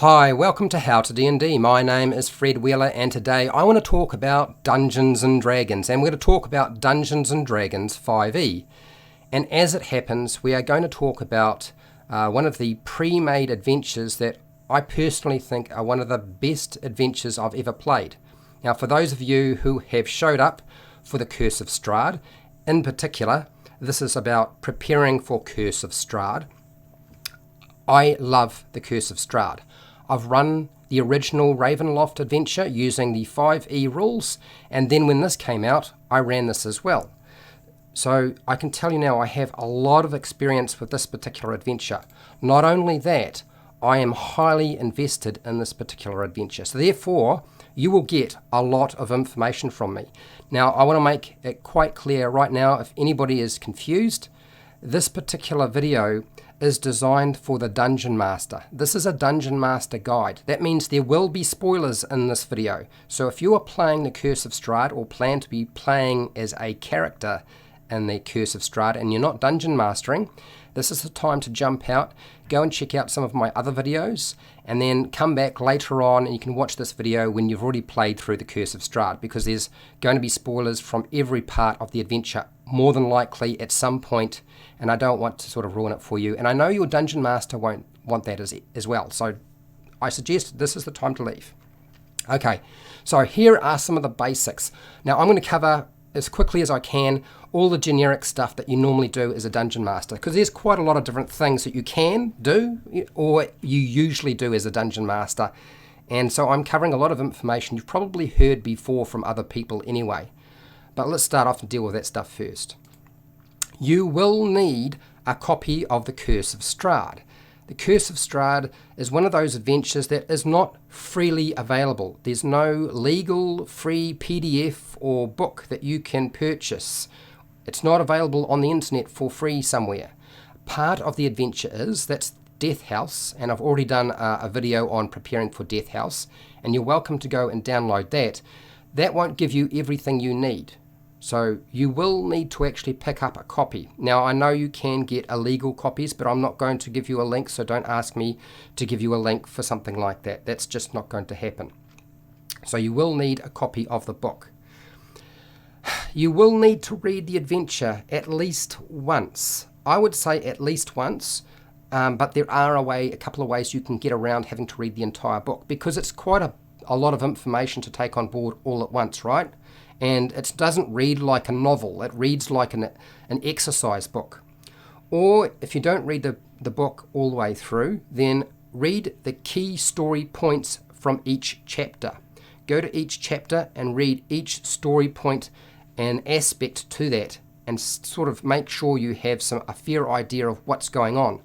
Hi, welcome to HowtoDandD. My name is Fred Wheeler and today I want to talk about Dungeons and Dragons, and we're going to talk about Dungeons and Dragons 5e. And as it happens, we are going to talk about one of the pre-made adventures that I personally think are one of the best adventures I've ever played. Now, for those of you who have showed up for the CoS of Strahd, in particular, this is about preparing for CoS of Strahd. I love the CoS of Strahd. I've run the original Ravenloft adventure using the 5e rules, and then when this came out, I ran this as well. So I can tell you now I have a lot of experience with this particular adventure. Not only that, I am highly invested in this particular adventure. So therefore, you will get a lot of information from me. Now, I want to make it quite clear right now, if anybody is confused, this particular video is designed for the Dungeon Master. This is a Dungeon Master guide. That means there will be spoilers in this video. So if you are playing the CoS of Strahd or plan to be playing as a character in the CoS of Strahd and you're not Dungeon Mastering, this is the time to jump out, go and check out some of my other videos, and then come back later on and you can watch this video when you've already played through the CoS of Strahd, because there's going to be spoilers from every part of the adventure, more than likely at some point, and I don't want to sort of ruin it for you. And I know your Dungeon Master won't want that as well, so I suggest this is the time to leave. Okay, so here are some of the basics. Now I'm going to cover as quickly as I can all the generic stuff that you normally do as a Dungeon Master, because there's quite a lot of different things that you can do or you usually do as a Dungeon Master, and so I'm covering a lot of information you've probably heard before from other people anyway. But let's start off and deal with that stuff first. You will need a copy of the CoS of Strahd. The CoS of Strahd is one of those adventures that is not freely available. There's no legal free PDF or book that you can purchase. It's not available on the internet for free somewhere. Part of the adventure is, that's Death House, and I've already done a video on preparing for Death House, and you're welcome to go and download that. That won't give you everything you need. So you will need to actually pick up a copy. Now, I know you can get illegal copies, but I'm not going to give you a link, so don't ask me to give you a link for something like that. That's just not going to happen. So you will need a copy of the book. You will need to read the adventure at least once. I would say at least once, but there are a couple of ways you can get around having to read the entire book, because it's quite a lot of information to take on board all at once, right? And it doesn't read like a novel, it reads like an exercise book. Or if you don't read the book all the way through, then read the key story points from each chapter. Go to each chapter and read each story point and aspect to that, and sort of make sure you have a fair idea of what's going on.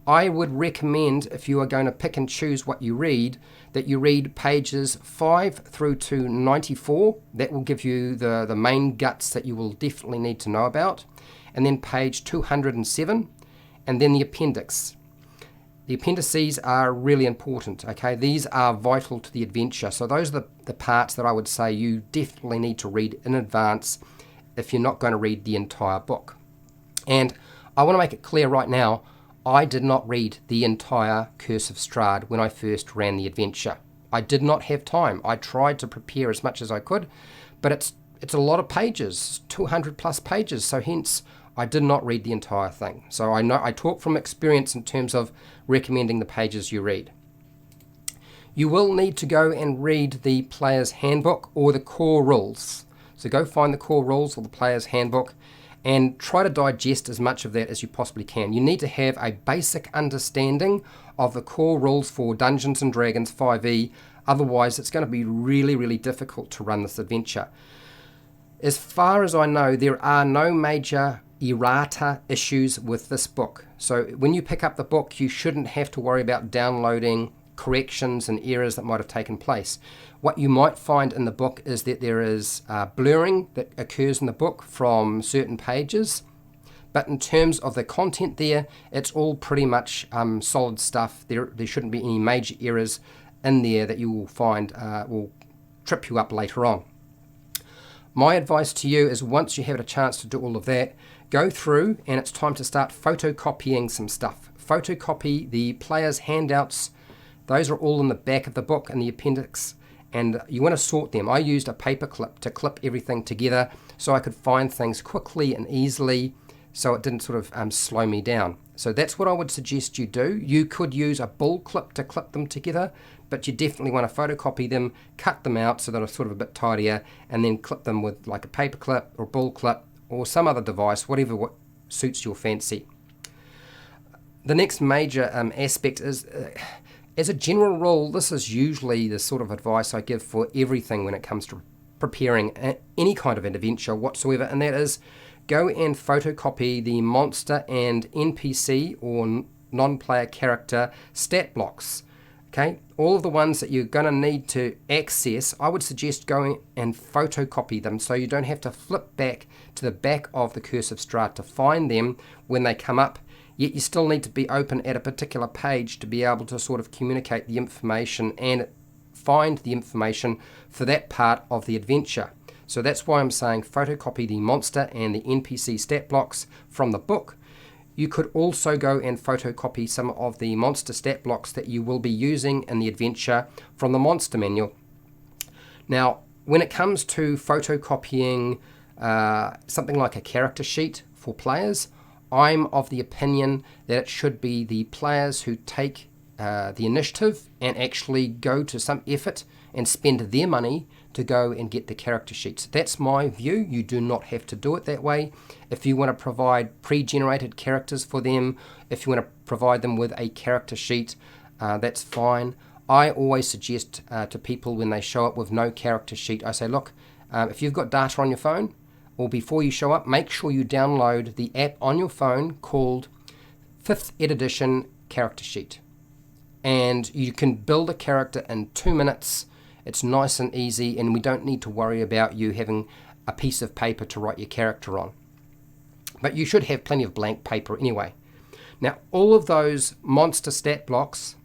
I would recommend, if you are going to pick and choose what you read, that you read pages 5 through to 94. That will give you the main guts that you will definitely need to know about. And then page 207, and then the appendix. The appendices are really important, okay? These are vital to the adventure. So those are the parts that I would say you definitely need to read in advance if you're not going to read the entire book. And I want to make it clear right now, I did not read the entire CoS of Strahd when I first ran the adventure. I did not have time. I tried to prepare as much as I could, but it's a lot of pages, 200 plus pages, so hence I did not read the entire thing. So I talk from experience in terms of recommending the pages you read. You will need to go and read the player's handbook or the core rules. So go find the core rules or the player's handbook and try to digest as much of that as you possibly can. You need to have a basic understanding of the core rules for Dungeons and Dragons 5e, otherwise it's going to be really, really difficult to run this adventure. As far as I know, there are no major errata issues with this book. So when you pick up the book, you shouldn't have to worry about downloading corrections and errors that might have taken place. What you might find in the book is that there is blurring that occurs in the book from certain pages, but in terms of the content there, it's all pretty much solid stuff. There shouldn't be any major errors in there that you will find will trip you up later on. My advice to you is, once you have a chance to do all of that, go through and it's time to start photocopying some stuff. Photocopy the players' handouts Those are all in the back of the book in the appendix, and you want to sort them. I used a paper clip to clip everything together so I could find things quickly and easily, so it didn't sort of slow me down. So that's what I would suggest you do. You could use a bull clip to clip them together, but you definitely want to photocopy them, cut them out so that they're sort of a bit tidier, and then clip them with like a paper clip or bull clip or some other device, whatever suits your fancy. The next major aspect is, as a general rule, this is usually the sort of advice I give for everything when it comes to preparing any kind of adventure whatsoever, and that is go and photocopy the monster and NPC or non-player character stat blocks. Okay, all of the ones that you're going to need to access, I would suggest going and photocopy them so you don't have to flip back to the back of the CoS of Strahd to find them when they come up, yet you still need to be open at a particular page to be able to sort of communicate the information and find the information for that part of the adventure. So that's why I'm saying photocopy the monster and the NPC stat blocks from the book. You could also go and photocopy some of the monster stat blocks that you will be using in the adventure from the monster manual. Now, when it comes to photocopying something like a character sheet for players, I'm of the opinion that it should be the players who take the initiative and actually go to some effort and spend their money to go and get the character sheets. That's my view. You do not have to do it that way. If you want to provide pre-generated characters for them, if you want to provide them with a character sheet, that's fine. I always suggest to people when they show up with no character sheet, I say, look, if you've got data on your phone, or before you show up, make sure you download the app on your phone called 5th Edition Character Sheet. And you can build a character in 2 minutes. It's nice and easy, and we don't need to worry about you having a piece of paper to write your character on. But you should have plenty of blank paper anyway. Now, all of those monster stat blocks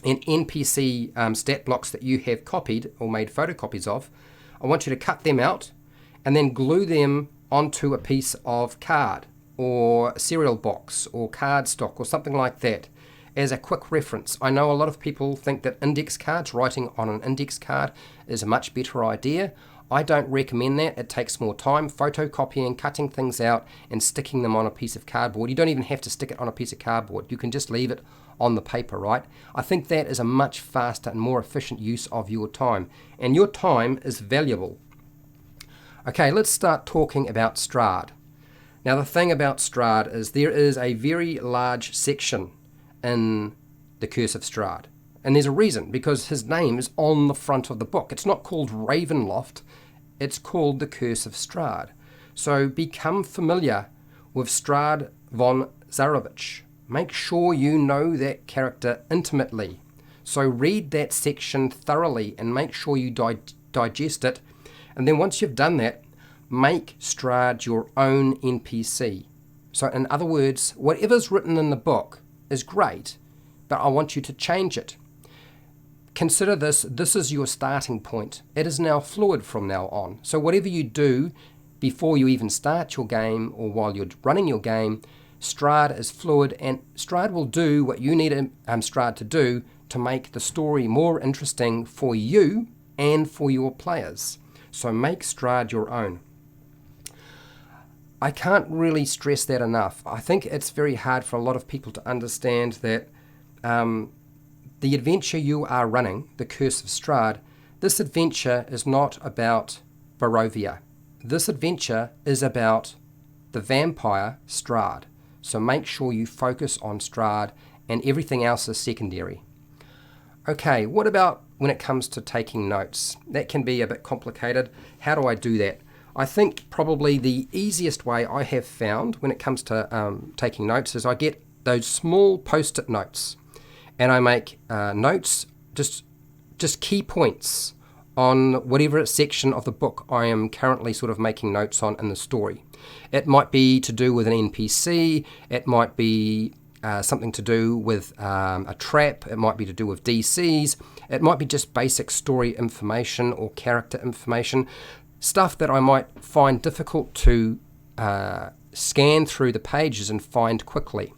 and NPC stat blocks that you have copied or made photocopies of, I want you to cut them out and then glue them onto a piece of card or a cereal box or cardstock or something like that as a quick reference. I know a lot of people think that index cards, writing on an index card, is a much better idea. I don't recommend that. It takes more time photocopying, cutting things out and sticking them on a piece of cardboard. You don't even have to stick it on a piece of cardboard. You can just leave it on the paper, right? I think that is a much faster and more efficient use of your time, and your time is valuable. Okay, let's start talking about Strahd. Now, the thing about Strahd is there is a very large section in the CoS of Strahd. And there's a reason, because his name is on the front of the book. It's not called Ravenloft, it's called the CoS of Strahd. So become familiar with Strahd von Zarovich. Make sure you know that character intimately. So read that section thoroughly and make sure you digest it. And then once you've done that, make Strahd your own NPC. So in other words, whatever's written in the book is great, but I want you to change it. Consider this is your starting point. It is now fluid from now on. So whatever you do before you even start your game or while you're running your game, Strahd is fluid, and Strahd will do what you need Strahd to do to make the story more interesting for you and for your players. So make Strahd your own. I can't really stress that enough. I think it's very hard for a lot of people to understand that the adventure you are running, the CoS of Strahd, this adventure is not about Barovia. This adventure is about the vampire Strahd. So make sure you focus on Strahd and everything else is secondary. Okay, what about when it comes to taking notes? That can be a bit complicated. How do I do that? I think probably the easiest way I have found when it comes to taking notes is I get those small post-it notes and I make notes, just key points on whatever section of the book I am currently sort of making notes on in the story. It might be to do with an NPC, it might be something to do with a trap, it might be to do with DCs, it might be just basic story information or character information, stuff that I might find difficult to scan through the pages and find quickly,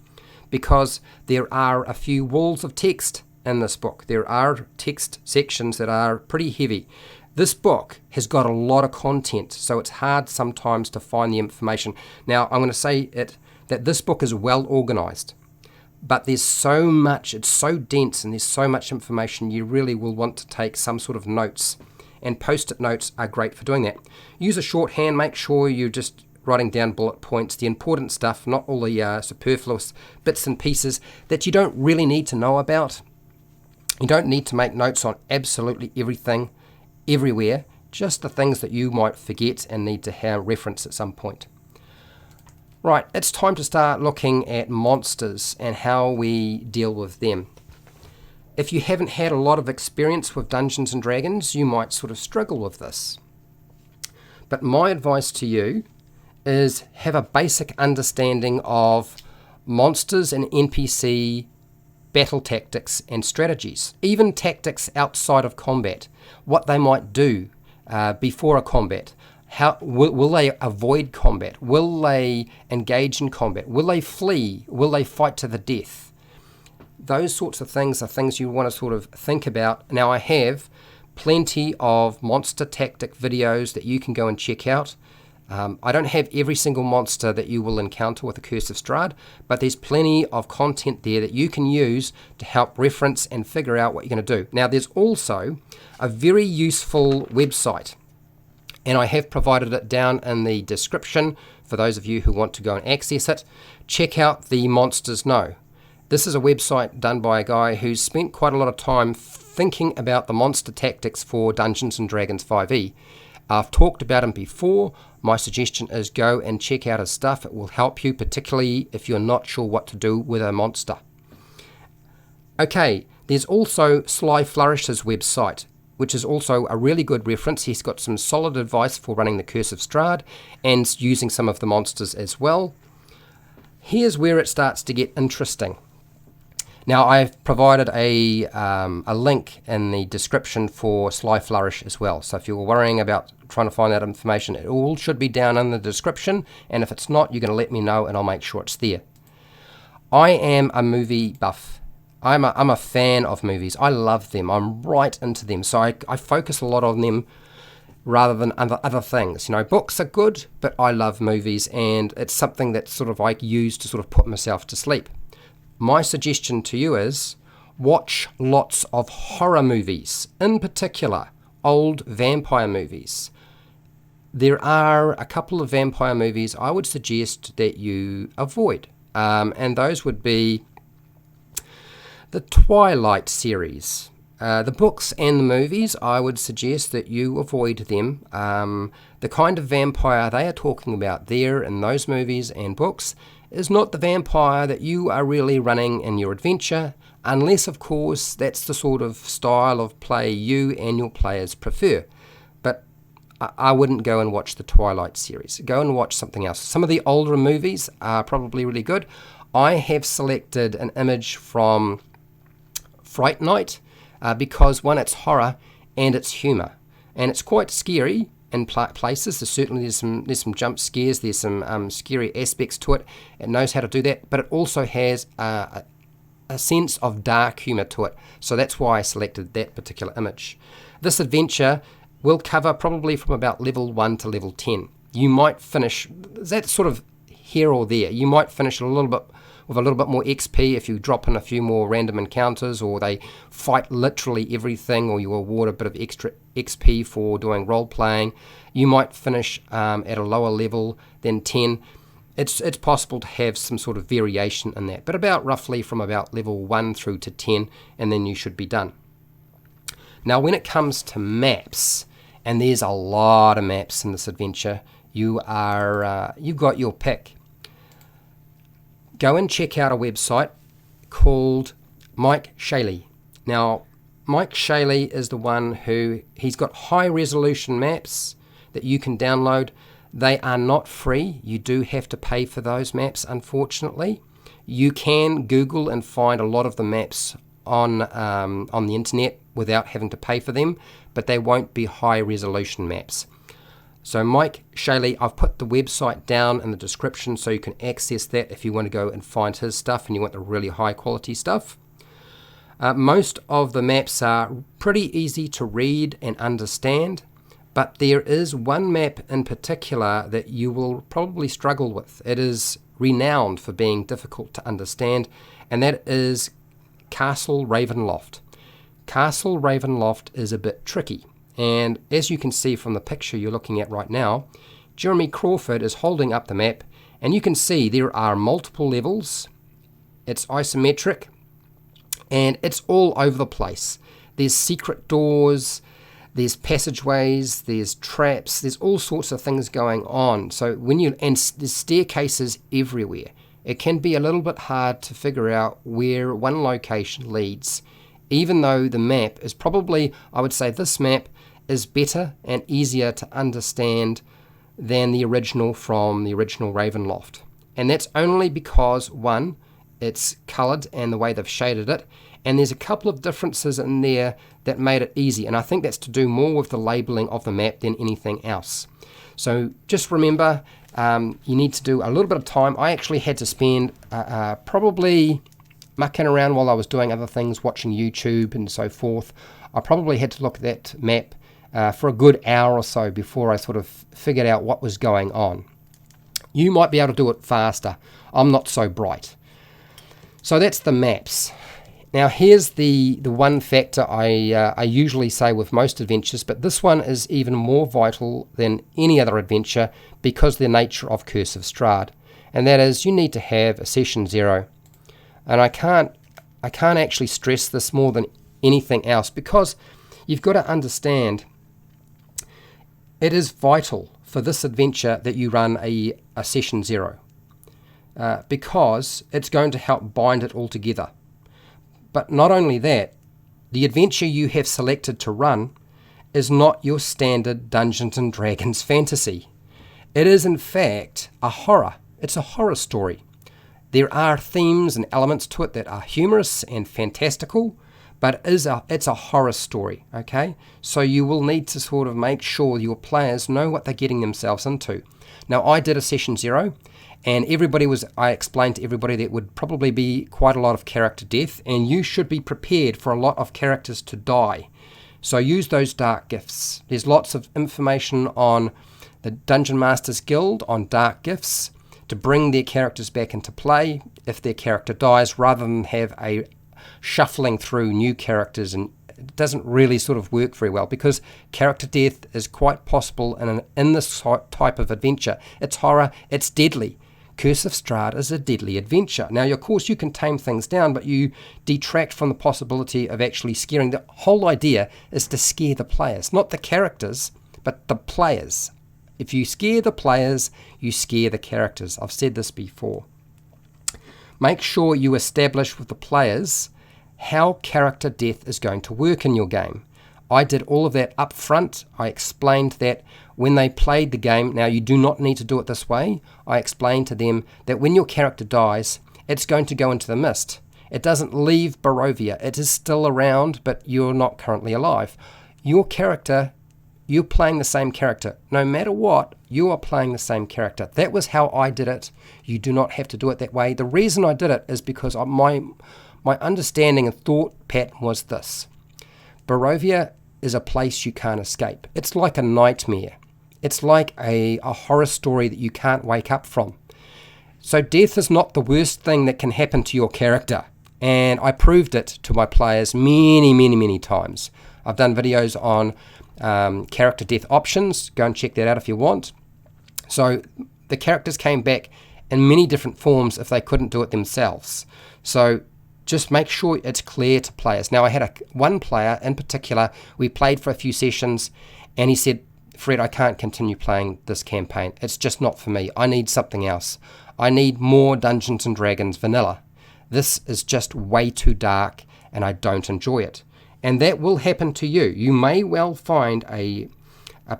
because there are a few walls of text in this book. There are text sections that are pretty heavy. This book has got a lot of content, so it's hard sometimes to find the information. Now, I'm going to say that this book is well organized, but there's so much, it's so dense, and there's so much information, you really will want to take some sort of notes, and post-it notes are great for doing that. Use a shorthand, make sure you're just writing down bullet points, the important stuff, not all the superfluous bits and pieces that you don't really need to know about. You don't need to make notes on absolutely everything, everywhere, just the things that you might forget and need to have reference at some point. Right, it's time to start looking at monsters and how we deal with them. If you haven't had a lot of experience with Dungeons and Dragons, you might sort of struggle with this. But my advice to you is have a basic understanding of monsters and NPC battle tactics and strategies, even tactics outside of combat, what they might do before a combat. How will they avoid combat? Will they engage in combat? Will they flee? Will they fight to the death? Those sorts of things are things you want to sort of think about. Now, I have plenty of monster tactic videos that you can go and check out. I don't have every single monster that you will encounter with the Curse of Strahd, but there's plenty of content there that you can use to help reference and figure out what you're going to do. Now, there's also a very useful website, and I have provided it down in the description for those of you who want to go and access it. Check out the Monsters Know. This is a website done by a guy who's spent quite a lot of time thinking about the monster tactics for Dungeons and Dragons 5e. I've talked about him before. My suggestion is go and check out his stuff. It will help you, particularly if you're not sure what to do with a monster. Okay, there's also Sly Flourish's website, which is also a really good reference. He's got some solid advice for running the Curse of Strahd and using some of the monsters as well. Here's where it starts to get interesting. Now, I've provided a link in the description for Sly Flourish as well. So if you're worrying about trying to find that information, it all should be down in the description. And if it's not, you're going to let me know and I'll make sure it's there. I am a movie buff. I'm a fan of movies. I love them. I'm right into them. So I focus a lot on them rather than other things. You know, books are good, but I love movies, and it's something that sort of I use to sort of put myself to sleep. My suggestion to you is watch lots of horror movies, in particular old vampire movies. There are a couple of vampire movies I would suggest that you avoid, and those would be the Twilight series. The books and the movies, I would suggest that you avoid them. The kind of vampire they are talking about there in those movies and books is not the vampire that you are really running in your adventure, unless, of course, that's the sort of style of play you and your players prefer. But I wouldn't go and watch the Twilight series. Go and watch something else. Some of the older movies are probably really good. I have selected an image from Fright Night because, one, it's horror and it's humour. And it's quite scary in places. There's some jump scares, there's some scary aspects to it. It knows how to do that, but it also has a sense of dark humour to it. So that's why I selected that particular image. This adventure will cover probably from about level 1 to level 10. You might finish, that's sort of here or there. You might finish a little bit with a little bit more XP if you drop in a few more random encounters, or they fight literally everything, or you award a bit of extra XP for doing role-playing. You might finish at a lower level than 10. It's possible to have some sort of variation in that, but about roughly from about level 1 through to 10, and then you should be done. Now, when it comes to maps, and there's a lot of maps in this adventure, you've got your pick. Go and check out a website called Mike Shaley. Now, Mike Shaley is the one who, he's got high resolution maps that you can download. They are not free. You do have to pay for those maps, unfortunately. You can Google and find a lot of the maps on the internet without having to pay for them, but they won't be high resolution maps. So Mike Shaley, I've put the website down in the description so you can access that if you want to go and find his stuff and you want the really high quality stuff. Most of the maps are pretty easy to read and understand, but there is one map in particular that you will probably struggle with. It is renowned for being difficult to understand, and that is Castle Ravenloft. Castle Ravenloft is a bit tricky, and as you can see from the picture you're looking at right now, Jeremy Crawford is holding up the map, and you can see there are multiple levels. It's isometric, and it's all over the place. There's secret doors, there's passageways, there's traps, there's all sorts of things going on. So there's staircases everywhere. It can be a little bit hard to figure out where one location leads, even though the map is probably, I would say this map is better and easier to understand than the original from the original Ravenloft. And that's only because, one, it's coloured and the way they've shaded it, and there's a couple of differences in there that made it easy, and I think that's to do more with the labelling of the map than anything else. So just remember, you need to do a little bit of time. I actually had to spend probably mucking around while I was doing other things, watching YouTube and so forth. I probably had to look at that map for a good hour or so before I sort of figured out what was going on. You might be able to do it faster. I'm not so bright. So that's the maps. Now here's the one factor I usually say with most adventures, but this one is even more vital than any other adventure because of the nature of Curse of Strahd, and that is you need to have a session 0. And I can't actually stress this more than anything else, because you've got to understand it is vital for this adventure that you run a session 0, because it's going to help bind it all together. But not only that, the adventure you have selected to run is not your standard Dungeons and Dragons fantasy. It is in fact a horror. It's a horror story. There are themes and elements to it that are humorous and fantastical, but it's a horror story, okay? So you will need to sort of make sure your players know what they're getting themselves into. Now, I did a session 0, and I explained to everybody that would probably be quite a lot of character death, and you should be prepared for a lot of characters to die. So use those dark gifts. There's lots of information on the Dungeon Masters Guild on dark gifts to bring their characters back into play if their character dies, rather than have a shuffling through new characters, and it doesn't really sort of work very well, because character death is quite possible in this type of adventure. It's horror, it's deadly. Curse of Strahd is a deadly adventure. Now, of course, you can tame things down, but you detract from the possibility of actually scaring. The whole idea is to scare the players, not the characters, but the players. If you scare the players, you scare the characters. I've said this before. Make sure you establish with the players how character death is going to work in your game. I did all of that up front. I explained that when they played the game, now you do not need to do it this way. I explained to them that when your character dies, it's going to go into the mist. It doesn't leave Barovia. It is still around, but you're not currently alive. Your character, you're playing the same character. No matter what, you are playing the same character. That was how I did it. You do not have to do it that way. The reason I did it is because my understanding and thought pattern was this. Barovia is a place you can't escape. It's like a nightmare. It's like a horror story that you can't wake up from. So death is not the worst thing that can happen to your character. And I proved it to my players many, many, many times. I've done videos on character death options. Go and check that out if you want. So the characters came back in many different forms if they couldn't do it themselves. So just make sure it's clear to players. Now, I had one player in particular, we played for a few sessions, and he said, Fred, I can't continue playing this campaign. It's just not for me. I need something else. I need more Dungeons & Dragons vanilla. This is just way too dark, and I don't enjoy it. And that will happen to you. You may well find a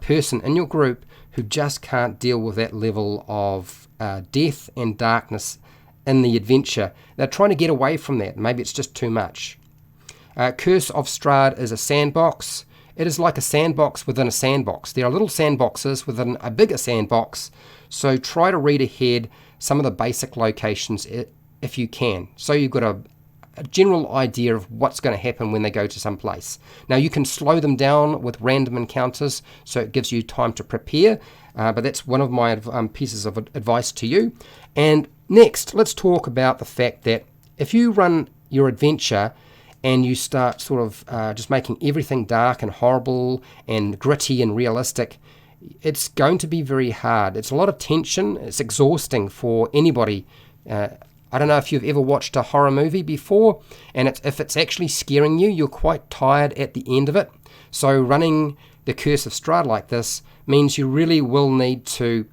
person in your group who just can't deal with that level of death and darkness in the adventure. They're trying to get away from that. Maybe it's just too much. Curse of Strahd is a sandbox. It is like a sandbox within a sandbox. There are little sandboxes within a bigger sandbox, so try to read ahead some of the basic locations if you can. So you've got a general idea of what's going to happen when they go to some place. Now you can slow them down with random encounters, so it gives you time to prepare, but that's one of my pieces of advice to you. And next, let's talk about the fact that if you run your adventure and you start sort of just making everything dark and horrible and gritty and realistic, it's going to be very hard. It's a lot of tension. It's exhausting for anybody. I don't know if you've ever watched a horror movie before, and if it's actually scaring you, you're quite tired at the end of it. So running the Curse of Strahd like this means you really will need to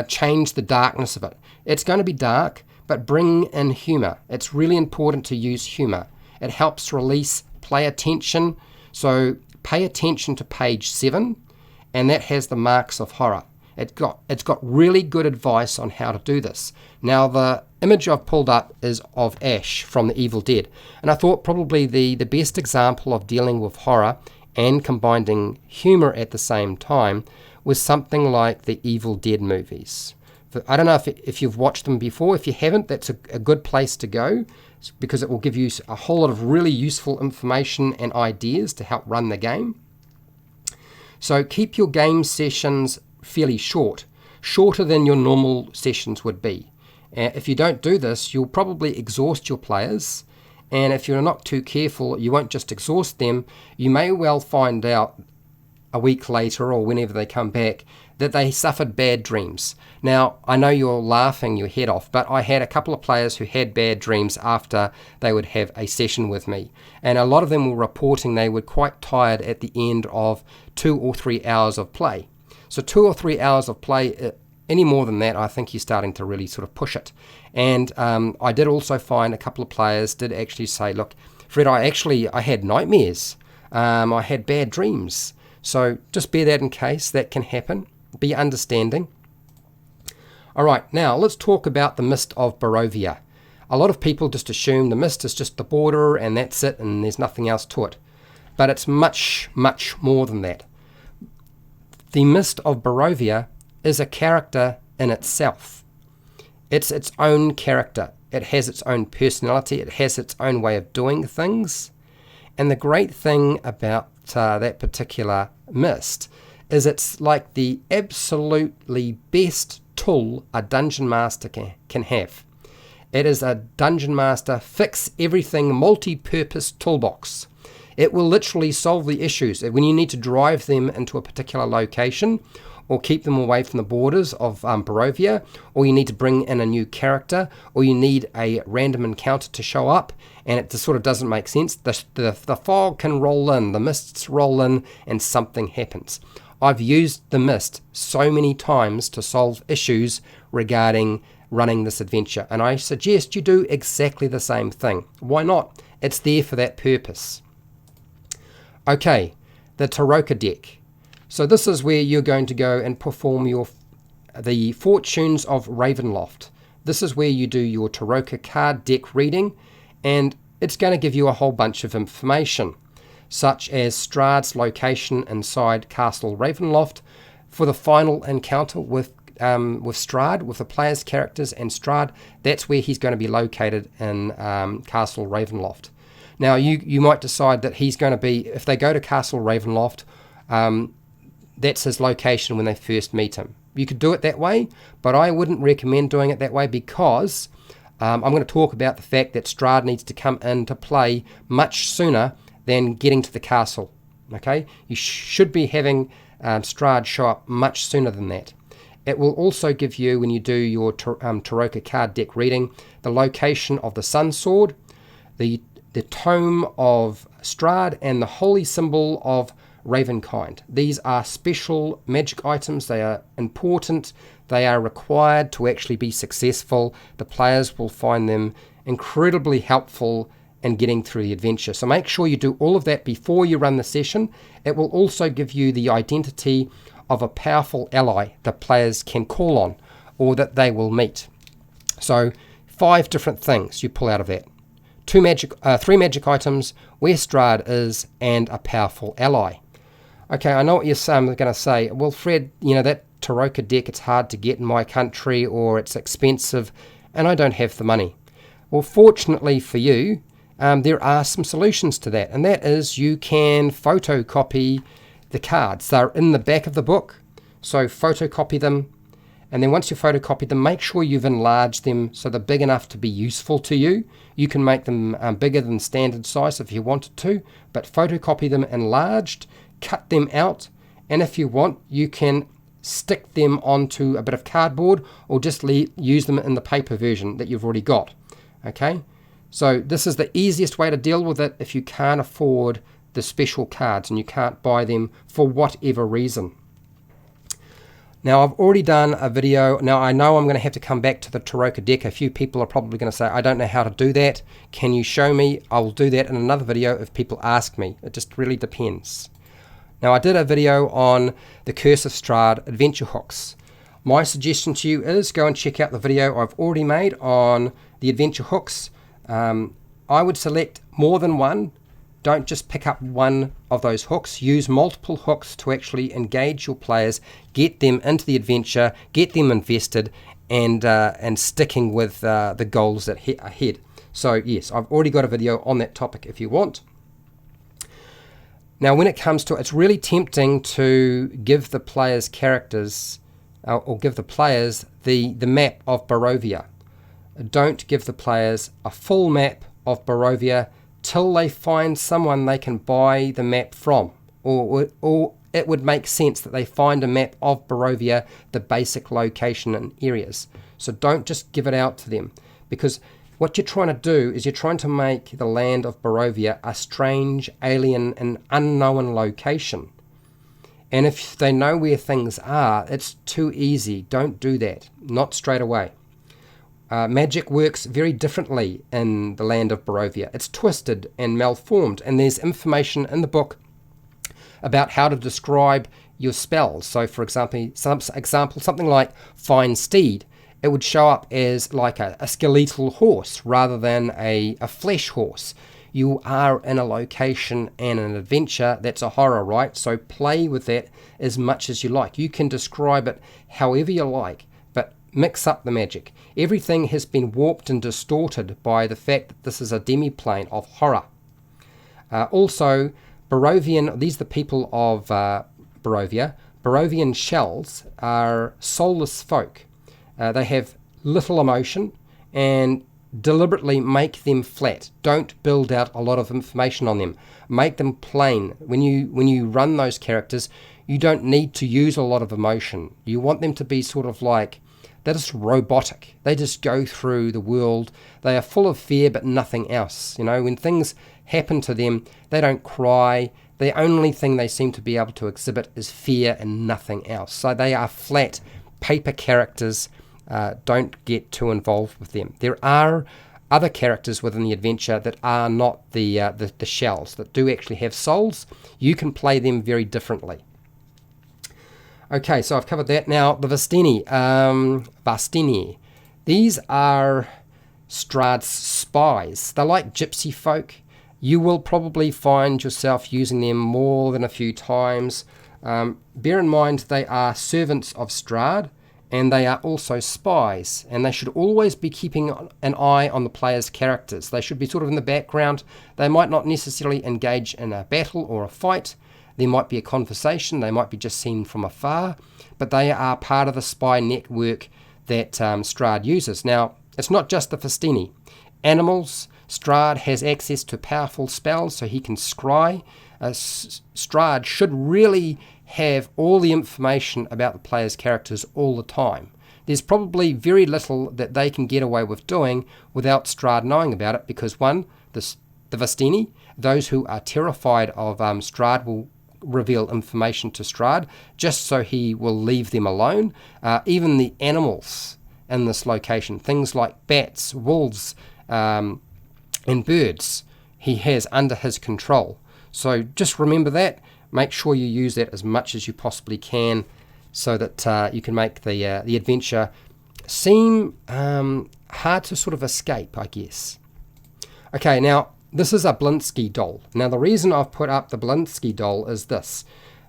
change the darkness of it. It's going to be dark, but bring in humour. It's really important to use humour. It helps release player tension. So pay attention to page 7, and that has the marks of horror. It's got really good advice on how to do this. Now the image I've pulled up is of Ash from The Evil Dead, and I thought probably the best example of dealing with horror and combining humour at the same time was something like the Evil Dead movies. I don't know if you've watched them before. If you haven't, that's a good place to go, because it will give you a whole lot of really useful information and ideas to help run the game. So keep your game sessions fairly short, shorter than your normal sessions would be. If you don't do this, you'll probably exhaust your players, and if you're not too careful, you won't just exhaust them. You may well find out a week later or whenever they come back that they suffered bad dreams. Now, I know you're laughing your head off, but I had a couple of players who had bad dreams after they would have a session with me, and a lot of them were reporting they were quite tired at the end of 2 or 3 hours of play. So 2 or 3 hours of play, any more than that, I think you're starting to really sort of push it. And I did also find a couple of players did actually say, look, Fred, I had nightmares. I had bad dreams. So just bear that in case that can happen. Be understanding. All right, now let's talk about the Mist of Burrow Via. A lot of people just assume the mist is just the border and that's it and there's nothing else to it. But it's much, much more than that. The Mist of Burrow Via is a character in itself. It's its own character. It has its own personality. It has its own way of doing things. And the great thing about that particular mist is it's like the absolutely best tool a dungeon master can have. It is a dungeon master fix-everything multi-purpose toolbox. It will literally solve the issues. When you need to drive them into a particular location or keep them away from the borders of Burrow Via, or you need to bring in a new character, or you need a random encounter to show up, and it just sort of doesn't make sense, the fog can roll in, the mists roll in, and something happens. I've used the mist so many times to solve issues regarding running this adventure, and I suggest you do exactly the same thing. Why not? It's there for that purpose. Okay, the Taroka deck. So this is where you're going to go and perform the Fortunes of Ravenloft. This is where you do your Taroka card deck reading, and it's going to give you a whole bunch of information, such as Strahd's location inside Castle Ravenloft for the final encounter with Strahd, with the player's characters and Strahd. That's where he's going to be located in Castle Ravenloft. Now, you might decide that he's going to be, if they go to Castle Ravenloft, that's his location when they first meet him. You could do it that way, but I wouldn't recommend doing it that way because I'm going to talk about the fact that Strahd needs to come into play much sooner than getting to the castle. Okay, you should be having Strahd show up much sooner than that. It will also give you, when you do your Taroka card deck reading, the location of the Sun Sword, the Tome of Strahd, and the Holy Symbol of Ravenkind. These are special magic items. They are important. They are required to actually be successful. The players will find them incredibly helpful in getting through the adventure. So make sure you do all of that before you run the session. It will also give you the identity of a powerful ally that players can call on or that they will meet. So 5 different things you pull out of that. 3 magic items, where Strahd is, and a powerful ally. Okay, I know what you're going to say. Well, Fred, that Taroka deck, it's hard to get in my country, or it's expensive, and I don't have the money. Well, fortunately for you, there are some solutions to that, and that is you can photocopy the cards. They're in the back of the book, so photocopy them, and then once you photocopy them, make sure you've enlarged them so they're big enough to be useful to you. You can make them bigger than standard size if you wanted to, but photocopy them enlarged, cut them out, and if you want, you can stick them onto a bit of cardboard or just use them in the paper version that you've already got. Okay, so this is the easiest way to deal with it if you can't afford the special cards and you can't buy them for whatever reason. Now, I've already done a video. Now, I know I'm going to have to come back to the Turo deck. A few people are probably going to say, I don't know how to do that. Can you show me? I will do that in another video if people ask me. It just really depends. Now, I did a video on the CoS of Strahd adventure hooks. My suggestion to you is go and check out the video I've already made on the adventure hooks. I would select more than one. Don't just pick up one of those hooks. Use multiple hooks to actually engage your players, get them into the adventure, get them invested, and sticking with the goals that ahead. So yes, I've already got a video on that topic if you want. Now, when it comes to, it's really tempting to give the players characters, or give the players the map of Burrow Via. Don't give the players a full map of Burrow Via till they find someone they can buy the map from, or it would make sense that they find a map of Burrow Via, the basic location and areas. So don't just give it out to them, because what you're trying to do is you're trying to make the land of Burrow Via a strange, alien and unknown location. And if they know where things are, it's too easy. Don't do that, not straight away. Magic works very differently in the land of Burrow Via. It's twisted and malformed, and there's information in the book about how to describe your spells. So, for example, something like Fine Steed, it would show up as like a skeletal horse rather than a flesh horse. You are in a location and an adventure that's a horror, right? So play with that as much as you like. You can describe it however you like, but mix up the magic. Everything has been warped and distorted by the fact that this is a demiplane of horror. Also, Burrovian, these are the people of Burrow Via. Burrovian shells are soulless folk. They have little emotion and deliberately make them flat. Don't build out a lot of information on them. Make them plain. When you run those characters, you don't need to use a lot of emotion. You want them to be sort of like, they're just robotic. They just go through the world. They are full of fear but nothing else. You know, when things happen to them, they don't cry. The only thing they seem to be able to exhibit is fear and nothing else. So they are flat paper characters. Don't get too involved with them. There are other characters within the adventure that are not the shells, that do actually have souls. You can play them very differently. Okay, so I've covered that. Now, the Vastini. These are Strahd Spies. They're like gypsy folk. You will probably find yourself using them more than a few times. Bear in mind they are servants of Strahd, and they are also spies, and they should always be keeping an eye on the player's characters. They should be sort of in the background. They might not necessarily engage in a battle or a fight. There might be a conversation. They might be just seen from afar, but they are part of the spy network that Strahd uses. Now, it's not just the Festini. Animals, Strahd has access to powerful spells, so he can scry. Strahd should really have all the information about the player's characters all the time. There's probably very little that they can get away with doing without Strahd knowing about it, because one, the Vastini, those who are terrified of Strahd, will reveal information to Strahd just so he will leave them alone. Even the animals in this location, things like bats, wolves, and birds, he has under his control. So just remember that. Make sure you use that as much as you possibly can, so that you can make the adventure seem hard to sort of escape, I guess. Okay, now this is a Blinsky doll. Now the reason I've put up the Blinsky doll is this.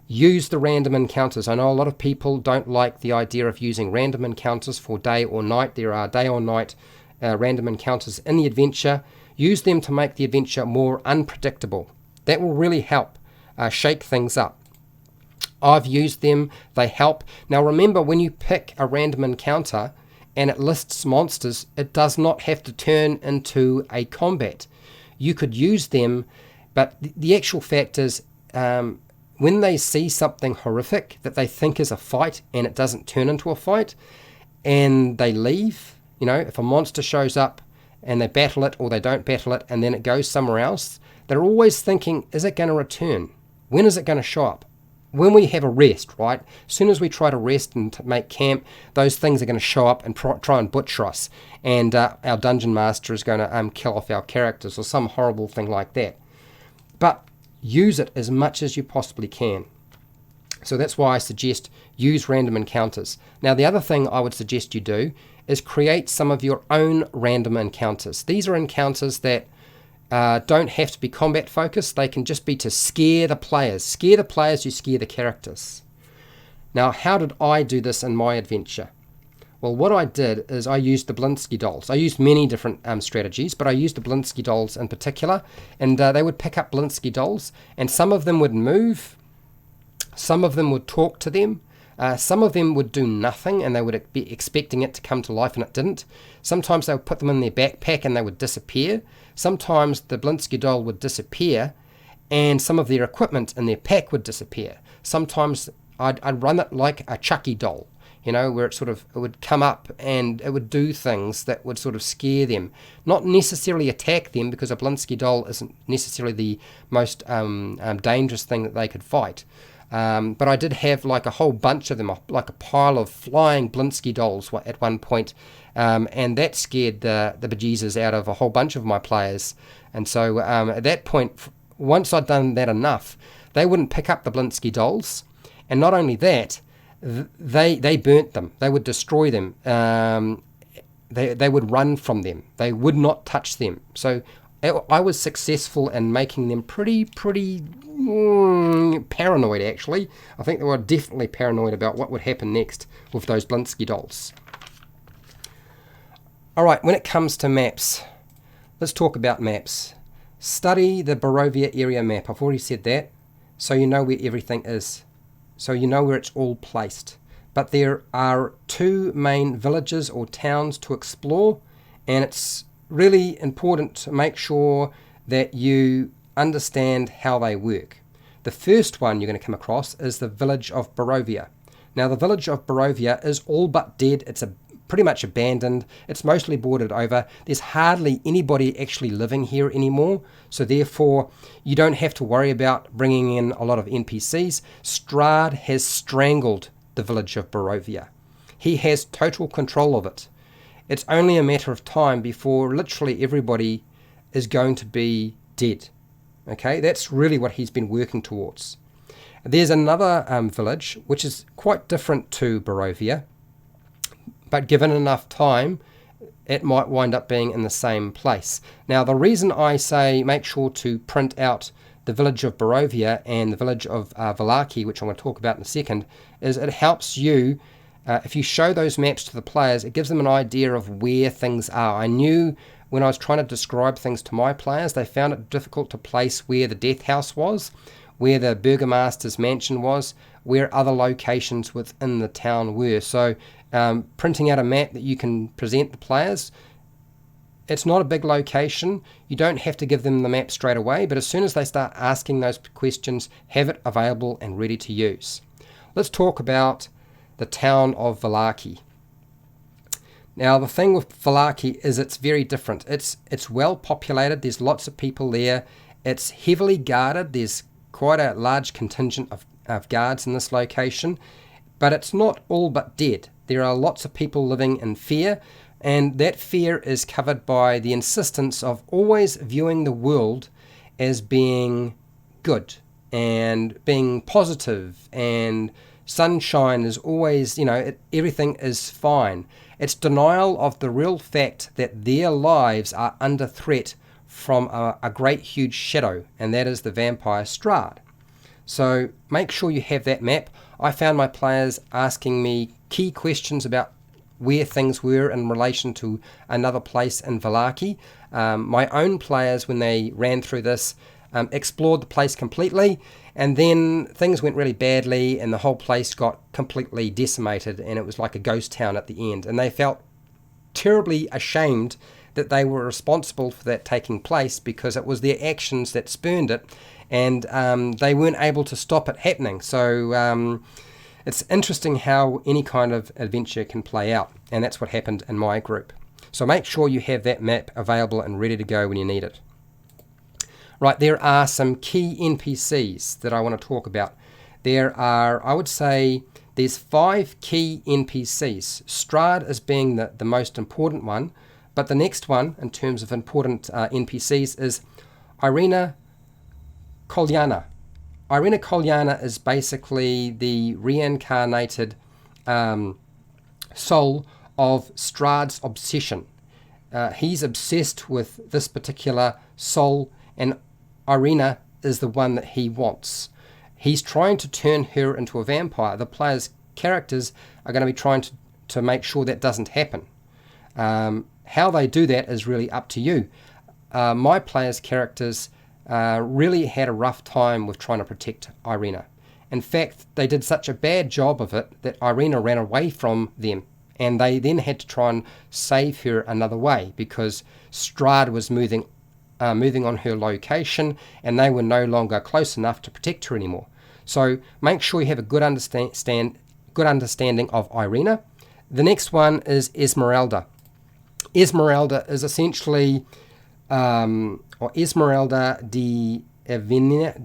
Use the random encounters. I know a lot of people don't like the idea of using random encounters for day or night. There are day or night random encounters in the adventure. Use them to make the adventure more unpredictable. That will really help shake things up. I've used them, they help. Now remember, when you pick a random encounter and it lists monsters, it does not have to turn into a combat. You could use them, but the actual fact is, when they see something horrific that they think is a fight and it doesn't turn into a fight, and they leave, if a monster shows up and they battle it or they don't battle it and then it goes somewhere else, they're always thinking, is it going to return? When is it going to show up? When we have a rest, right? As soon as we try to rest and make camp, those things are going to show up and try and butcher us. And our dungeon master is going to kill off our characters or some horrible thing like that. But use it as much as you possibly can. So that's why I suggest use random encounters. Now the other thing I would suggest you do is create some of your own random encounters. These are encounters that don't have to be combat focused. They can just be to scare the players. Scare the players, you scare the characters. Now, how did I do this in my adventure? Well, what I did is I used the Blinsky dolls. I used many different strategies, but I used the Blinsky dolls in particular, and they would pick up Blinsky dolls, and some of them would move, some of them would talk to them, some of them would do nothing, and they would be expecting it to come to life, and it didn't. Sometimes they would put them in their backpack and they would disappear. Sometimes the Blinsky doll would disappear and some of their equipment in their pack would disappear. Sometimes I'd run it like a Chucky doll, where it would come up and it would do things that would sort of scare them. Not necessarily attack them, because a Blinsky doll isn't necessarily the most dangerous thing that they could fight. But I did have like a whole bunch of them, like a pile of flying Blinsky dolls at one point. And that scared the bejesus out of a whole bunch of my players. And so at that point, once I'd done that enough, they wouldn't pick up the Blinsky dolls. And not only that, they burnt them. They would destroy them. They would run from them. They would not touch them. So I was successful in making them pretty paranoid, actually. I think they were definitely paranoid about what would happen next with those Blinsky dolls. Alright, when it comes to maps, let's talk about maps. Study the Burrow Via area map. I've already said that, so you know where everything is. So you know where it's all placed. But there are two main villages or towns to explore, and it's really important to make sure that you understand how they work. The first one you're going to come across is the village of Burrow Via. Now the village of Burrow Via is all but dead. It's pretty much abandoned. It's mostly boarded over. There's hardly anybody actually living here anymore, so therefore you don't have to worry about bringing in a lot of NPCs. Strahd has strangled the village of Burrow Via. He has total control of it. It's only a matter of time before literally everybody is going to be dead. Okay, that's really what he's been working towards. There's another village which is quite different to Burrow Via, but given enough time, it might wind up being in the same place. Now, the reason I say make sure to print out the village of Burrow Via and the village of Vallaki, which I'm going to talk about in a second, is it helps you, if you show those maps to the players, it gives them an idea of where things are. I knew when I was trying to describe things to my players, they found it difficult to place where the death house was, where the burgomaster's mansion was, where other locations within the town were. So printing out a map that you can present the players, it's not a big location. You don't have to give them the map straight away, but as soon as they start asking those questions, have it available and ready to use. Let's talk about the town of Vallaki. Now the thing with Vallaki is it's very different. It's well populated, there's lots of people there, it's heavily guarded, there's quite a large contingent of guards in this location, but it's not all but dead. There are lots of people living in fear, and that fear is covered by the insistence of always viewing the world as being good and being positive, and sunshine is always, everything is fine. It's denial of the real fact that their lives are under threat from a great huge shadow, and that is the vampire Strahd. So make sure you have that map. I found my players asking me key questions about where things were in relation to another place in Vallaki. My own players, when they ran through this, explored the place completely, and then things went really badly and the whole place got completely decimated, and it was like a ghost town at the end, and they felt terribly ashamed that they were responsible for that taking place, because it was their actions that spurned it, and they weren't able to stop it happening. So it's interesting how any kind of adventure can play out, and that's what happened in my group. So make sure you have that map available and ready to go when you need it. Right, there are some key NPCs that I want to talk about. There are, I would say, there's 5 key NPCs. Strahd as being the most important one, but the next one in terms of important NPCs is Irina Kolyana. Irina Kolyana is basically the reincarnated soul of Strahd's obsession. He's obsessed with this particular soul, and Irina is the one that he wants. He's trying to turn her into a vampire. The players' characters are going to be trying to make sure that doesn't happen. How they do that is really up to you. My players' characters really had a rough time with trying to protect Irina. In fact, they did such a bad job of it that Irina ran away from them, and they then had to try and save her another way, because Strahd was moving on her location, and they were no longer close enough to protect her anymore. So make sure you have a good understanding of Irina. The next one is Esmeralda. Esmeralda is essentially, or Esmeralda de Avenia.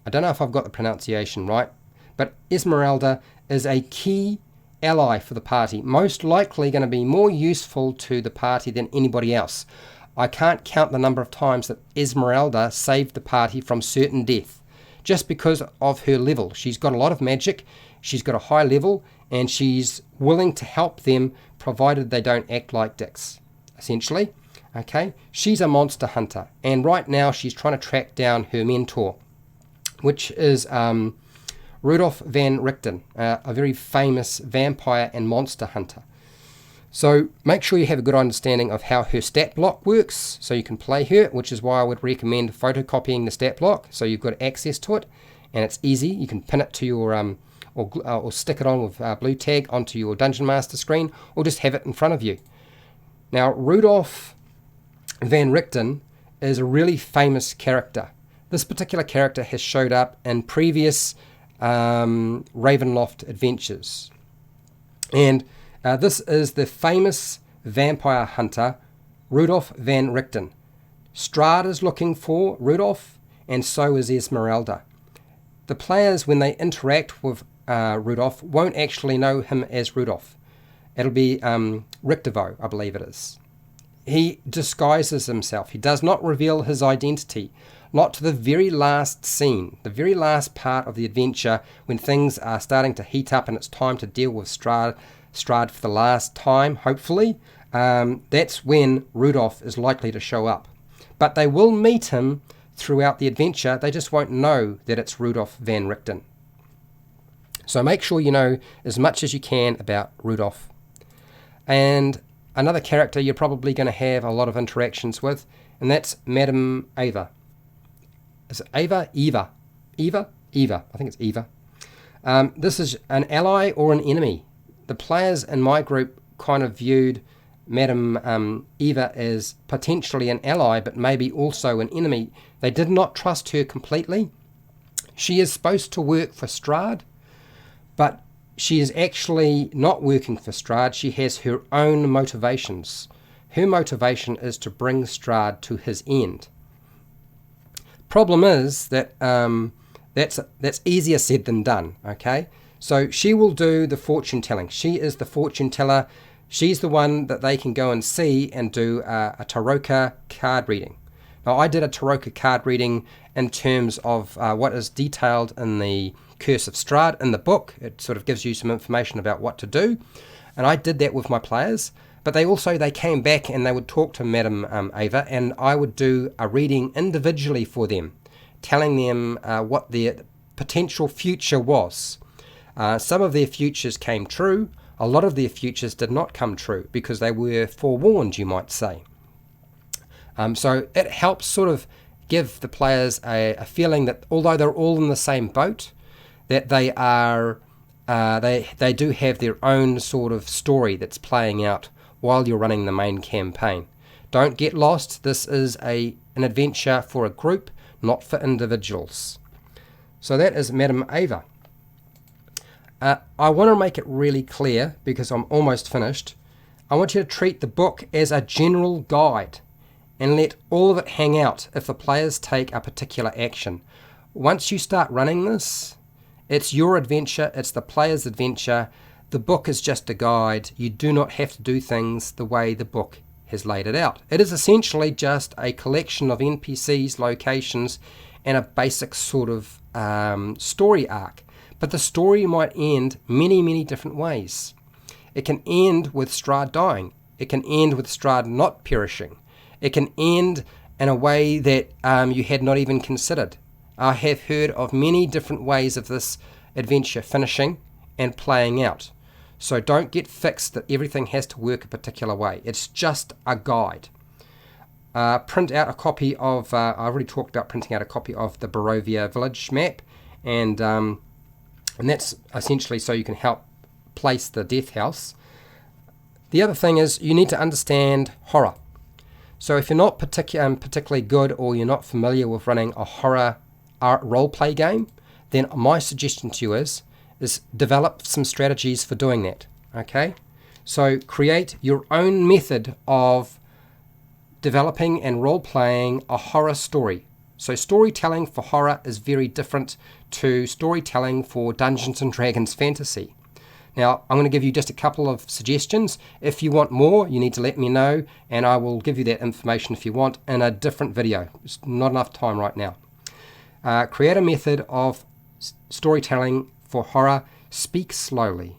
I don't know if I've got the pronunciation right, but Esmeralda is a key ally for the party, most likely going to be more useful to the party than anybody else. I can't count the number of times that Esmeralda saved the party from certain death just because of her level. She's got a lot of magic, she's got a high level, and she's willing to help them provided they don't act like dicks, essentially. Okay, she's a monster hunter, and right now she's trying to track down her mentor, which is Rudolf van Richten, a very famous vampire and monster hunter. So make sure you have a good understanding of how her stat block works so you can play her, which is why I would recommend photocopying the stat block so you've got access to it, and it's easy. You can pin it to your or stick it on with blue tag onto your Dungeon Master screen, or just have it in front of you. Now, Rudolf van Richten is a really famous character. This particular character has showed up in previous Ravenloft adventures, and this is the famous vampire hunter Rudolf van Richten. Strahd is looking for Rudolf, and so is Esmeralda. The players, when they interact with Rudolf, won't actually know him as Rudolf. It'll be Richtevo, I believe it is. He disguises himself. He does not reveal his identity, not to the very last scene, the very last part of the adventure, when things are starting to heat up and it's time to deal with Strahd for the last time, hopefully. That's when Rudolf is likely to show up. But they will meet him throughout the adventure, they just won't know that it's Rudolf van Richten. So make sure you know as much as you can about Rudolf. And another character you're probably going to have a lot of interactions with, and that's Madame Ava. Is it Ava? Eva. Eva. I think it's Eva. This is an ally or an enemy. The players in my group kind of viewed Madame Eva as potentially an ally, but maybe also an enemy. They did not trust her completely. She is supposed to work for Strahd, but she is actually not working for Strahd. She has her own motivations. Her motivation is to bring Strahd to his end. Problem is that that's easier said than done, okay? So she will do the fortune telling. She is the fortune teller. She's the one that they can go and see and do a Taroka card reading. Now, I did a Taroka card reading in terms of what is detailed in the Curse of Strahd in the book. It sort of gives you some information about what to do. And I did that with my players. But they came back and they would talk to Madame Ava, and I would do a reading individually for them, telling them what their potential future was. Some of their futures came true. A lot of their futures did not come true because they were forewarned, you might say. So it helps sort of give the players a feeling that although they're all in the same boat, that they are they do have their own sort of story that's playing out while you're running the main campaign. Don't get lost. This is an adventure for a group, not for individuals. So that is Madam Ava. I want to make it really clear, because I'm almost finished. I want you to treat the book as a general guide and let all of it hang out if the players take a particular action. Once you start running this, it's your adventure, it's the player's adventure. The book is just a guide. You do not have to do things the way the book has laid it out. It is essentially just a collection of NPCs, locations, and a basic sort of story arc. But the story might end many different ways. It can end with Strahd dying. It can end with Strahd not perishing. It can end in a way that you had not even considered. I have heard of many different ways of this adventure finishing and playing out. So don't get fixed that everything has to work a particular way. It's just a guide. Print out a copy of, I already talked about printing out a copy of the Burrow Via Village map, and that's essentially so you can help place the death house. The other thing is you need to understand horror. So if you're not particularly good, or you're not familiar with running a horror role-play game, then my suggestion to you is develop some strategies for doing that. Okay? So create your own method of developing and role-playing a horror story. So storytelling for horror is very different to storytelling for Dungeons and Dragons fantasy. Now, I'm going to give you just a couple of suggestions. If you want more, you need to let me know, and I will give you that information if you want in a different video. It's not enough time right now. Create a method of storytelling for horror. Speak slowly.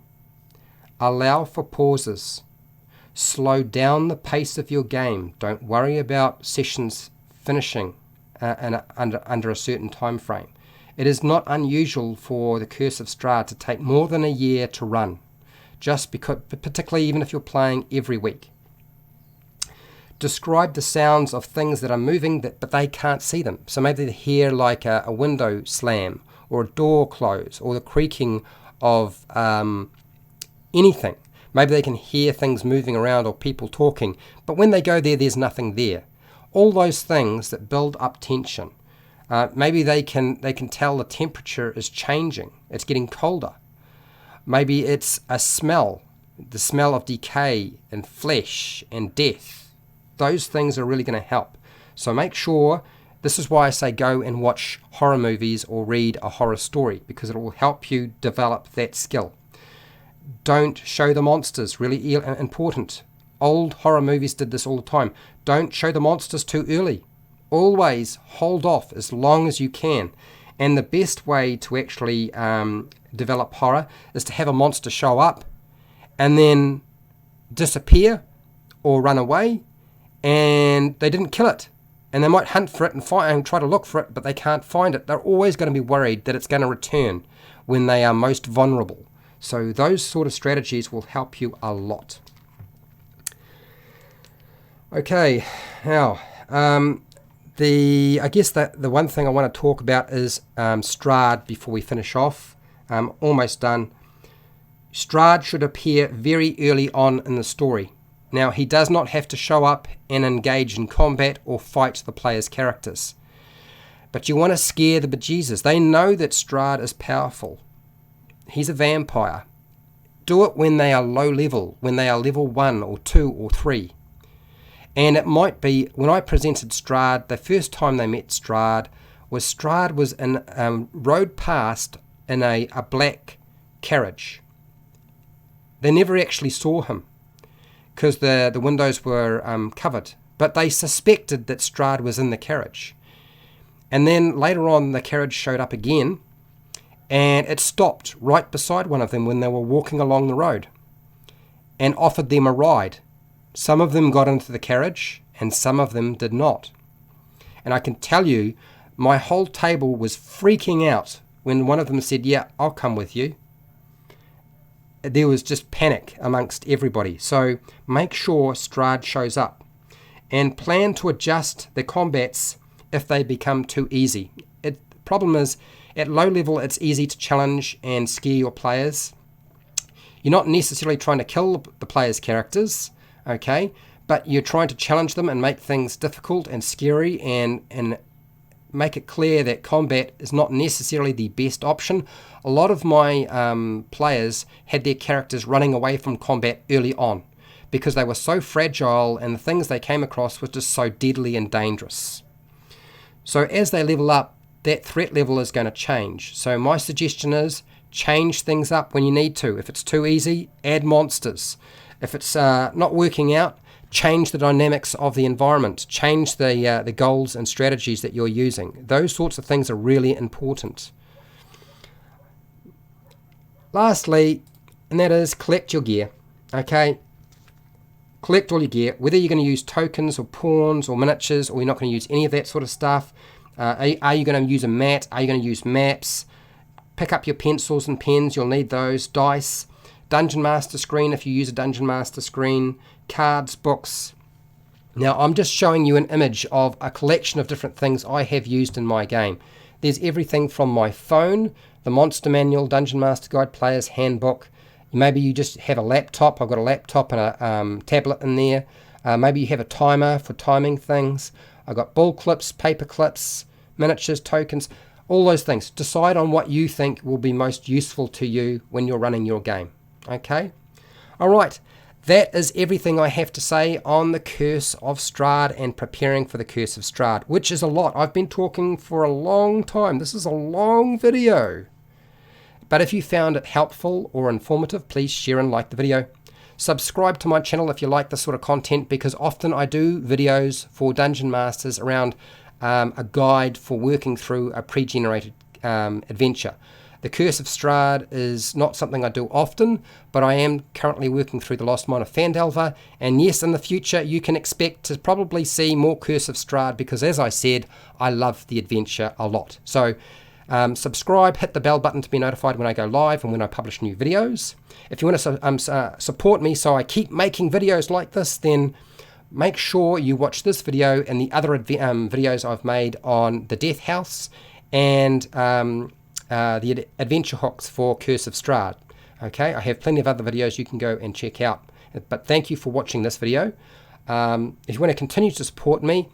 Allow for pauses. Slow down the pace of your game. Don't worry about sessions finishing under a certain time frame. It is not unusual for the Curse of Strahd to take more than a year to run, just because, particularly even if you're playing every week. Describe the sounds of things that are moving, but they can't see them. So maybe they hear like a window slam, or a door close, or the creaking of anything. Maybe they can hear things moving around or people talking, but when they go there, there's nothing there. All those things that build up tension. Maybe they can tell the temperature is changing. It's getting colder. Maybe it's a smell, the smell of decay and flesh and death. Those things are really going to help. So make sure, this is why I say go and watch horror movies or read a horror story, because it will help you develop that skill. Don't show the monsters, really important. Old horror movies did this all the time. Don't show the monsters too early. Always hold off as long as you can. And the best way to actually develop horror is to have a monster show up and then disappear or run away, and they didn't kill it. And they might hunt for it and try to look for it, but they can't find it. They're always going to be worried that it's going to return when they are most vulnerable. So those sort of strategies will help you a lot. Okay, now I guess that the one thing I want to talk about is Strahd before we finish off. Almost done. Strahd should appear very early on in the story. Now, he does not have to show up and engage in combat or fight the player's characters. But you want to scare the bejesus. They know that Strahd is powerful. He's a vampire. Do it when they are low level, when they are level 1 or 2 or 3. And it might be, when I presented Strahd, the first time they met Strahd was in rode past in a black carriage. They never actually saw him because the windows were covered, but they suspected that Strahd was in the carriage. And then later on the carriage showed up again, and it stopped right beside one of them when they were walking along the road and offered them a ride. Some of them got into the carriage and some of them did not. And I can tell you, my whole table was freaking out when one of them said, "Yeah, I'll come with you." there was just panic amongst everybody. So make sure Strahd shows up and plan to adjust the combats if they become too easy. The problem is, at low level it's easy to challenge and scare your players. You're not necessarily trying to kill the players' characters, okay, but you're trying to challenge them and make things difficult and scary, and make it clear that combat is not necessarily the best option. A lot of my players had their characters running away from combat early on because they were so fragile and the things they came across were just so deadly and dangerous. So as they level up, that threat level is going to change. So my suggestion is change things up when you need to. If it's too easy, add monsters. If it's not working out, change the dynamics of the environment, change the goals and strategies that you're using. Those sorts of things are really important. Lastly, and that is collect your gear. Okay, collect all your gear, whether you're going to use tokens or pawns or miniatures, or you're not going to use any of that sort of stuff. Are you going to use a mat? Are you going to use maps? Pick up your pencils and pens, you'll need those. Dice, Dungeon Master screen if you use a Dungeon Master screen, cards, books. Now I'm just showing you an image of a collection of different things I have used in my game. There's everything from my phone, the Monster Manual, Dungeon Master Guide, Player's Handbook. Maybe you just have a laptop. I've got a laptop and a tablet in there. Maybe you have a timer for timing things. I've got bull clips, paper clips, miniatures, tokens, all those things. Decide on what you think will be most useful to you when you're running your game. Okay? All right. That is everything I have to say on the Curse of Strahd and preparing for the Curse of Strahd, which is a lot. I've been talking for a long time. This is a long video. But if you found it helpful or informative, please share and like the video. Subscribe to my channel if you like this sort of content, because often I do videos for Dungeon Masters around a guide for working through a pre-generated adventure. The Curse of Strahd is not something I do often, but I am currently working through the Lost Mine of Phandelver, and yes, in the future you can expect to probably see more Curse of Strahd, because as I said, I love the adventure a lot. So subscribe, hit the bell button to be notified when I go live and when I publish new videos. If you want to support me so I keep making videos like this, then make sure you watch this video and the other videos I've made on the Death House and the adventure hooks for Curse of Strahd. Okay, I have plenty of other videos you can go and check out. But thank you for watching this video. If you want to continue to support me,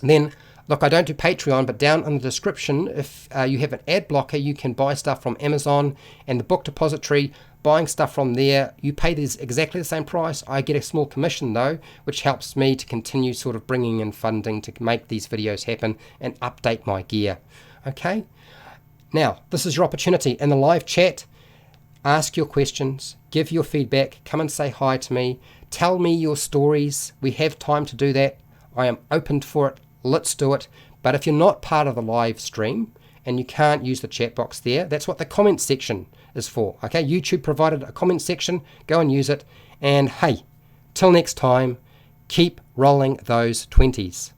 then look, I don't do Patreon, but down in the description, if you have an ad blocker, you can buy stuff from Amazon and the book depository. Buying stuff from there, you pay these exactly the same price. I get a small commission though, which helps me to continue sort of bringing in funding to make these videos happen and update my gear. Okay, now this is your opportunity in the live chat. Ask your questions, give your feedback, come and say hi to me, tell me your stories. We have time to do that. I am open for it. Let's do it. But if you're not part of the live stream and you can't use the chat box there, that's what the comment section is for. Okay, YouTube provided a comment section. Go and use it. And hey, till next time, keep rolling those 20s.